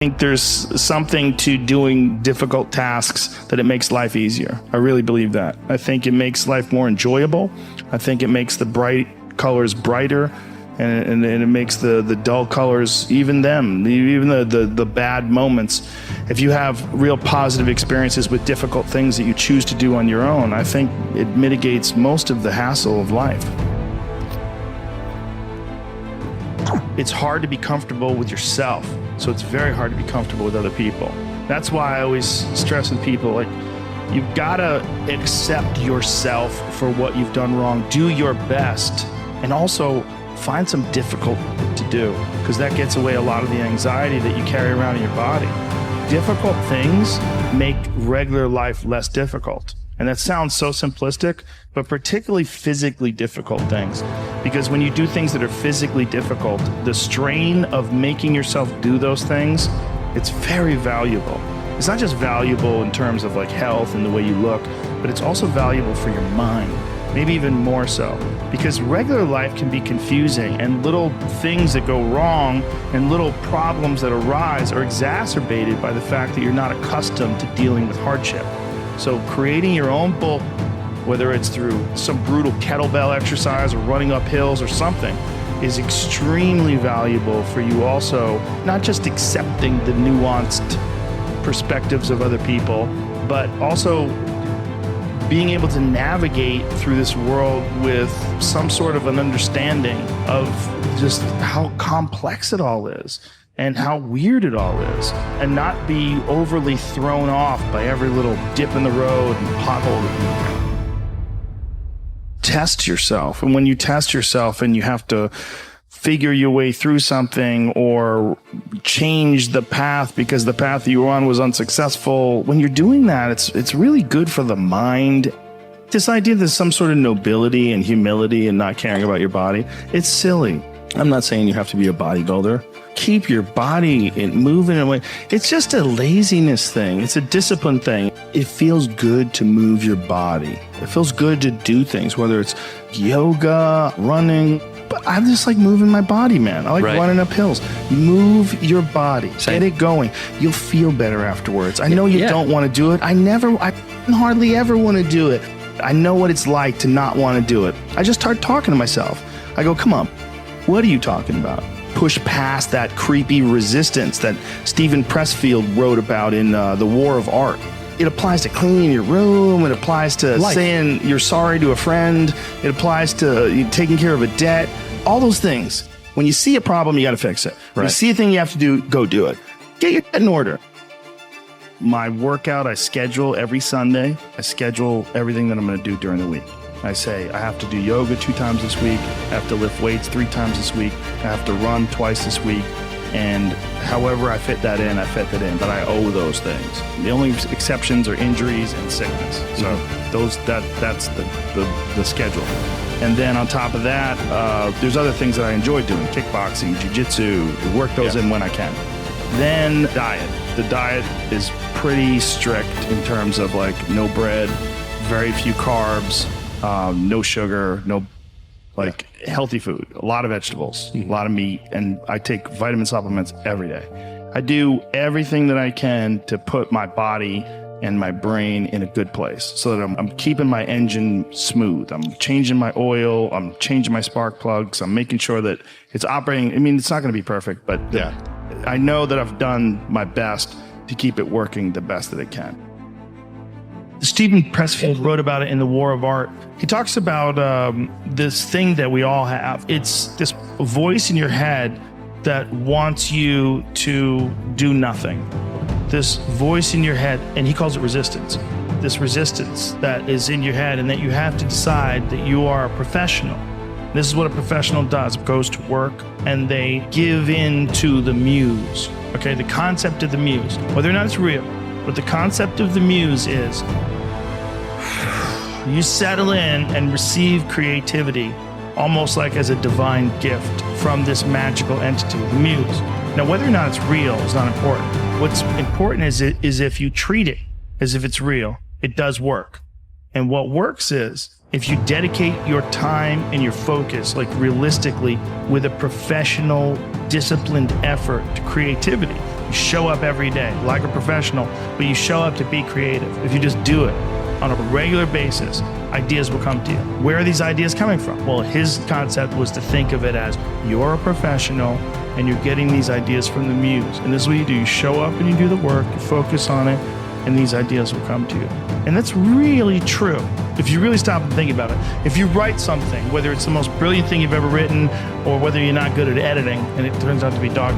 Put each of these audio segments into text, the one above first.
I think there's something to doing difficult tasks that it makes life easier. I really believe that. I think it makes life more enjoyable. I think it makes the bright colors brighter, and it makes the dull colors, even the bad moments. If you have real positive experiences with difficult things that you choose to do on your own, I think it mitigates most of the hassle of life. It's hard to be comfortable with yourself, so it's very hard to be comfortable with other people. That's why I always stress with people, like, you've gotta accept yourself for what you've done wrong, do your best, and also find some difficult to do, because that gets away a lot of the anxiety that you carry around in your body. Difficult things make regular life less difficult. And that sounds so simplistic, but particularly physically difficult things. Because when you do things that are physically difficult, the strain of making yourself do those things, it's very valuable. It's not just valuable in terms of like health and the way you look, but it's also valuable for your mind, maybe even more so. Because regular life can be confusing, and little things that go wrong and little problems that arise are exacerbated by the fact that you're not accustomed to dealing with hardship. So creating your own bulk, whether it's through some brutal kettlebell exercise or running up hills or something, is extremely valuable for you also, not just accepting the nuanced perspectives of other people, but also being able to navigate through this world with some sort of an understanding of just how complex it all is and how weird it all is, and not be overly thrown off by every little dip in the road and pothole. Test yourself, and when you test yourself and you have to figure your way through something or change the path because the path you were on was unsuccessful, when you're doing that, it's really good for the mind. This idea there's some sort of nobility and humility and not caring about your body, it's silly. I'm not saying you have to be a bodybuilder. Keep your body moving away. It's just a laziness thing. It's a discipline thing. It feels good to move your body. It feels good to do things, whether it's yoga, running. But I just like moving my body, man. I like running up hills. Move your body. Same. Get it going. You'll feel better afterwards. I know you don't want to do it. I hardly ever want to do it. I know what it's like to not want to do it. I just start talking to myself. I go, come on, what are you talking about? Push past that creepy resistance that Stephen Pressfield wrote about in The War of Art. It applies to cleaning your room. It applies to saying you're sorry to a friend. It applies to taking care of a debt. All those things. When you see a problem, you got to fix it. When you see a thing you have to do, go do it. Get your shit in order. My workout, I schedule every Sunday. I schedule everything that I'm going to do during the week. I say I have to do yoga 2 times this week. I have to lift weights 3 times this week. I have to run twice this week. And however I fit that in, I fit that in. But I owe those things. The only exceptions are injuries and sickness. So that's the schedule. And then on top of that, there's other things that I enjoy doing: kickboxing, jiu-jitsu. Work those in when I can. Then diet. The diet is pretty strict in terms of like no bread, very few carbs, no sugar, no healthy food, a lot of vegetables, a lot of meat, and I take vitamin supplements every day. I do everything that I can to put my body and my brain in a good place so that I'm keeping my engine smooth. I'm changing my oil, I'm changing my spark plugs, I'm making sure that it's operating. I mean, it's not going to be perfect, but I know that I've done my best to keep it working the best that it can. Stephen Pressfield wrote about it in The War of Art. He talks about this thing that we all have. It's this voice in your head that wants you to do nothing. This voice in your head, and he calls it resistance. This resistance that is in your head, and that you have to decide that you are a professional. This is what a professional does. It goes to work and they give in to the muse. Okay, the concept of the muse, whether or not it's real, but the concept of the muse is you settle in and receive creativity almost like as a divine gift from this magical entity, the muse. Now, whether or not it's real is not important. What's important is if you treat it as if it's real, it does work. And what works is if you dedicate your time and your focus, like realistically, with a professional, disciplined effort to creativity, You show up every day like a professional, but you show up to be creative. If you just do it on a regular basis, ideas will come to you. Where are these ideas coming from? Well, his concept was to think of it as you're a professional and you're getting these ideas from the muse. And this is what you do. You show up and you do the work, you focus on it, and these ideas will come to you. And that's really true. If you really stop and think about it, if you write something, whether it's the most brilliant thing you've ever written or whether you're not good at editing and it turns out to be dog,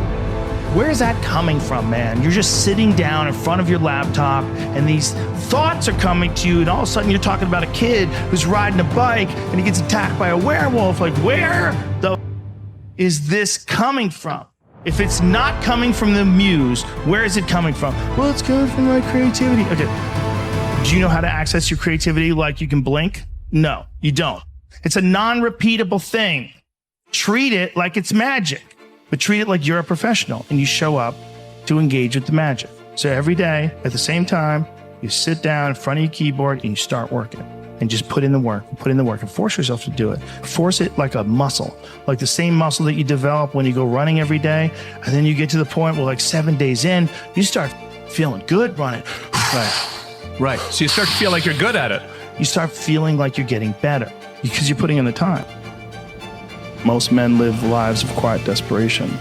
where's that coming from, man? You're just sitting down in front of your laptop and these thoughts are coming to you, and all of a sudden you're talking about a kid who's riding a bike and he gets attacked by a werewolf. Like, where the is this coming from? If it's not coming from the muse, where is it coming from? Well, it's coming from my creativity. Okay. Do you know how to access your creativity like you can blink? No, you don't. It's a non-repeatable thing. Treat it like it's magic, but treat it like you're a professional and you show up to engage with the magic. So every day at the same time, you sit down in front of your keyboard and you start working. And just put in the work, and force yourself to do it. Force it like a muscle, like the same muscle that you develop when you go running every day. And then you get to the point where like 7 days in, you start feeling good running. Right. So you start to feel like you're good at it. You start feeling like you're getting better because you're putting in the time. Most men live lives of quiet desperation.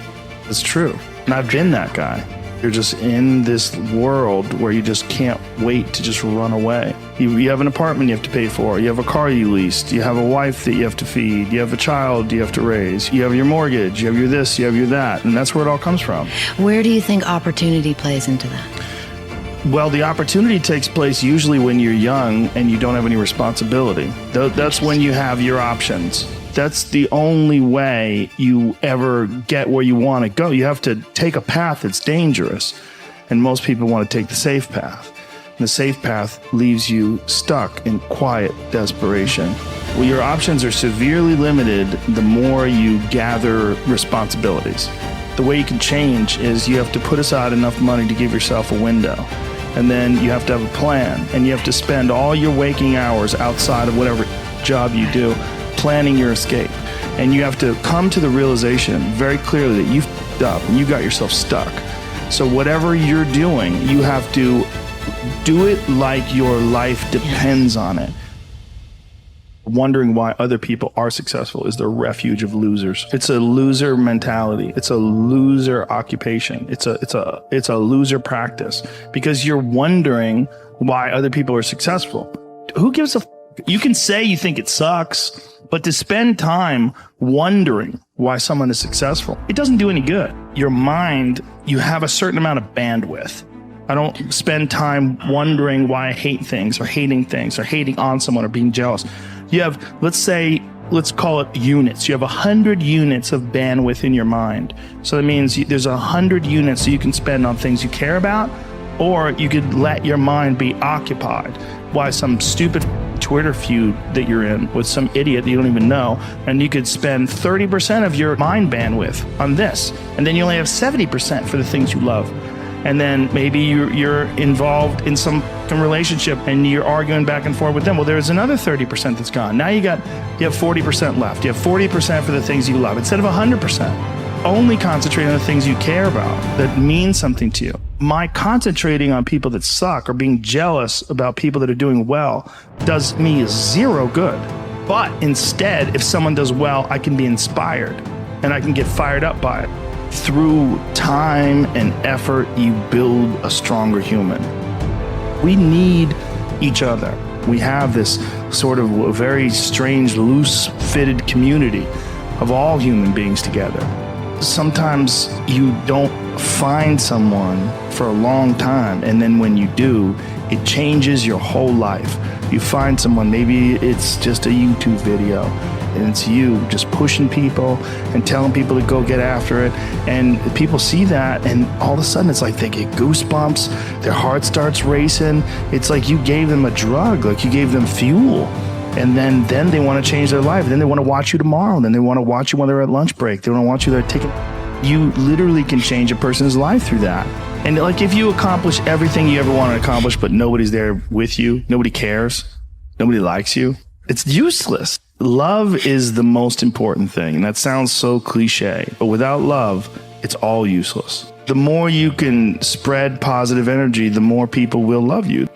It's true. And I've been that guy. You're just in this world where you just can't wait to just run away. You have an apartment you have to pay for. You have a car you leased. You have a wife that you have to feed. You have a child you have to raise. You have your mortgage. You have your this, you have your that. And that's where it all comes from. Where do you think opportunity plays into that? Well, the opportunity takes place usually when you're young and you don't have any responsibility. That's when you have your options. That's the only way you ever get where you want to go. You have to take a path that's dangerous. And most people want to take the safe path. And the safe path leaves you stuck in quiet desperation. Well, your options are severely limited the more you gather responsibilities. The way you can change is you have to put aside enough money to give yourself a window. And then you have to have a plan. And you have to spend all your waking hours outside of whatever job you do planning your escape. And you have to come to the realization very clearly that you f***ed up and you got yourself stuck. So whatever you're doing, you have to do it like your life depends on it. Wondering why other people are successful is the refuge of losers. It's a loser mentality. It's a loser occupation. It's a loser practice because you're wondering why other people are successful. Who gives a f***? You can say you think it sucks, but to spend time wondering why someone is successful, it doesn't do any good. Your mind, you have a certain amount of bandwidth. I don't spend time wondering why I hate things or hating on someone or being jealous. You have, let's call it units. You have 100 units of bandwidth in your mind. So that means there's 100 units that you can spend on things you care about, or you could let your mind be occupied by some stupid Twitter feud that you're in with some idiot that you don't even know, and you could spend 30% of your mind bandwidth on this, and then you only have 70% for the things you love. And then maybe you're involved in some relationship and you're arguing back and forth with them. Well, there's another 30% that's gone. Now you have 40% left. You have 40% for the things you love instead of 100%. Only concentrate on the things you care about that mean something to you. My concentrating on people that suck or being jealous about people that are doing well does me zero good. But instead, if someone does well, I can be inspired and I can get fired up by it. Through time and effort, you build a stronger human. We need each other. We have this sort of very strange, loose-fitted community of all human beings together. Sometimes you don't find someone for a long time, and then when you do, it changes your whole life. You find someone, maybe it's just a YouTube video, and it's you just pushing people and telling people to go get after it. And people see that, and all of a sudden it's like they get goosebumps, their heart starts racing. It's like you gave them a drug, like you gave them fuel. And then they want to change their life. And then they want to watch you tomorrow. And then they want to watch you when they're at lunch break. They want to watch you there taking. You literally can change a person's life through that. And like if you accomplish everything you ever wanted to accomplish, but nobody's there with you, nobody cares, nobody likes you, it's useless. Love is the most important thing. And that sounds so cliche, but without love, it's all useless. The more you can spread positive energy, the more people will love you.